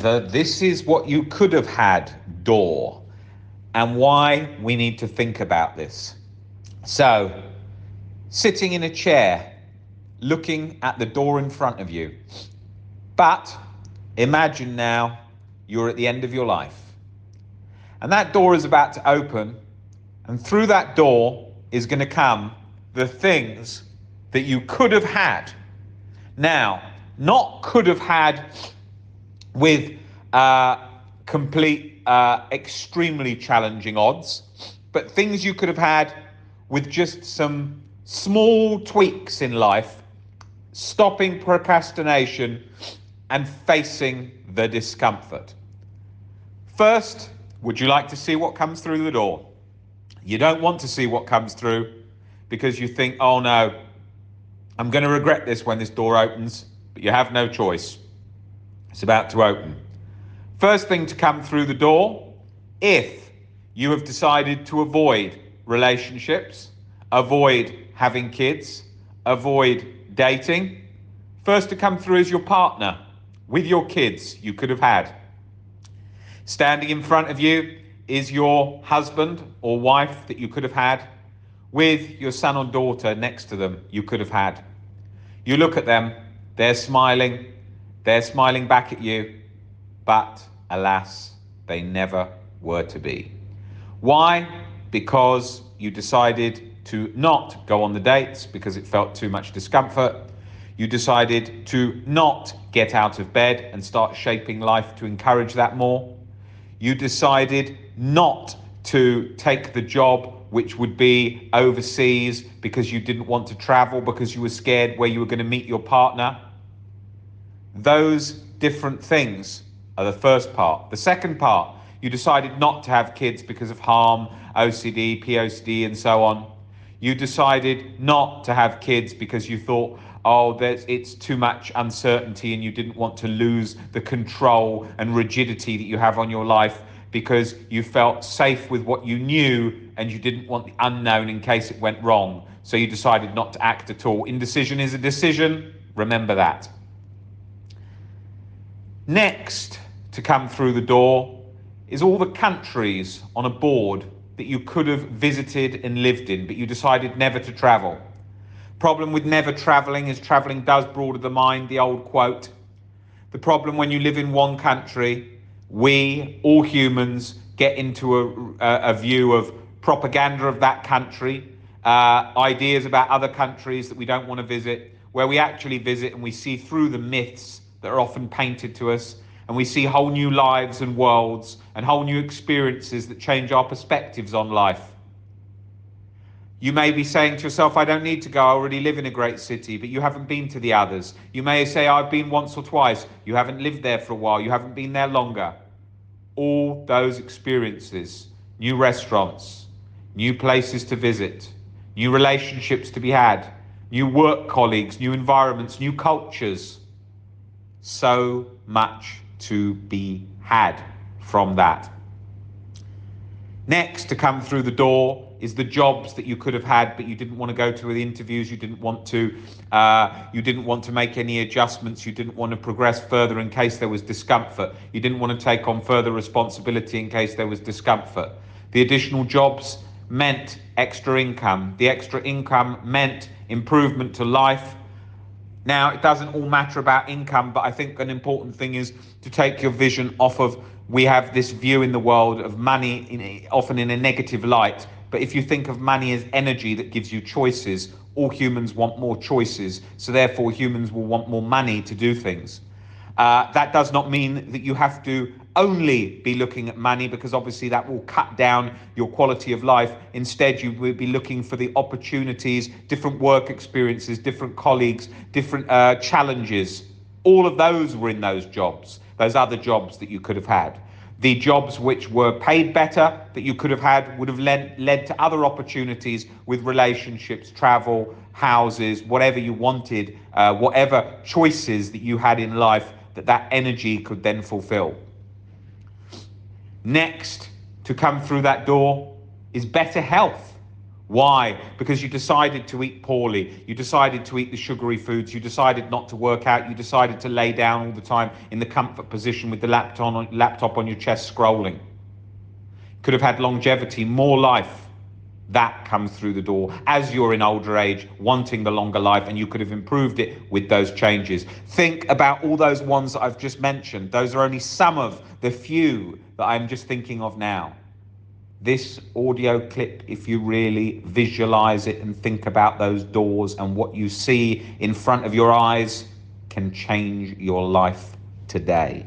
the "this is what you could have had" door, and why we need to think about this. So, sitting in a chair, looking at the door in front of you. But imagine now you're at the end of your life. And that door is about to open, and through that door is going to come the things that you could have had. Now, not could have had with complete, extremely challenging odds, but things you could have had with just some small tweaks in life, stopping procrastination and facing the discomfort. First, would you like to see what comes through the door? You don't want to see what comes through because you think, oh no, I'm going to regret this when this door opens, but you have no choice. It's about to open. First thing to come through the door, if you have decided to avoid relationships, avoid having kids, avoid dating, first to come through is your partner with your kids you could have had. Standing in front of you is your husband or wife that you could have had, with your son or daughter next to them you could have had. You look at them, they're smiling back at you, but alas, they never were to be. Why? Because you decided to not go on the dates because it felt too much discomfort. You decided to not get out of bed and start shaping life to encourage that more. You decided not to take the job which would be overseas because you didn't want to travel, because you were scared where you were going to meet your partner. Those different things are the first part. The second part, you decided not to have kids because of harm, OCD, POCD, and so on. You decided not to have kids because you thought, it's too much uncertainty, and you didn't want to lose the control and rigidity that you have on your life because you felt safe with what you knew and you didn't want the unknown in case it went wrong. So you decided not to act at all. Indecision is a decision. Remember that. Next to come through the door is all the countries on a board that you could have visited and lived in, but you decided never to travel. Problem with never traveling is traveling does broaden the mind, the old quote. The problem when you live in one country, we, all humans, get into a view of propaganda of that country, ideas about other countries that we don't want to visit, where we actually visit and we see through the myths that are often painted to us, and we see whole new lives and worlds and whole new experiences that change our perspectives on life. You may be saying to yourself, I don't need to go, I already live in a great city, but you haven't been to the others. You may say, I've been once or twice. You haven't lived there for a while, you haven't been there longer. All those experiences, new restaurants, new places to visit, new relationships to be had, new work colleagues, new environments, new cultures. So much to be had from that. Next to come through the door is the jobs that you could have had, but you didn't want to go to the interviews. You didn't want to make any adjustments. You didn't want to progress further in case there was discomfort. You didn't want to take on further responsibility in case there was discomfort. The additional jobs meant extra income. The extra income meant improvement to life. Now, it doesn't all matter about income, but I think an important thing is to take your vision off of, we have this view in the world of money often in a negative light. But if you think of money as energy that gives you choices, all humans want more choices. So therefore, humans will want more money to do things. That does not mean that you have to only be looking at money, because obviously that will cut down your quality of life. Instead, you will be looking for the opportunities, different work experiences, different colleagues, different challenges. All of those were in those jobs, those other jobs that you could have had. The jobs which were paid better that you could have had would have led to other opportunities with relationships, travel, houses, whatever you wanted, whatever choices that you had in life that energy could then fulfill. Next to come through that door is better health. Why? Because you decided to eat poorly. You decided to eat the sugary foods. You decided not to work out. You decided to lay down all the time in the comfort position with the laptop on your chest scrolling. Could have had longevity, more life. That comes through the door as you're in older age, wanting the longer life, and you could have improved it with those changes. Think about all those ones that I've just mentioned. Those are only some of the few that I'm just thinking of now. This audio clip, if you really visualize it and think about those doors and what you see in front of your eyes, can change your life today.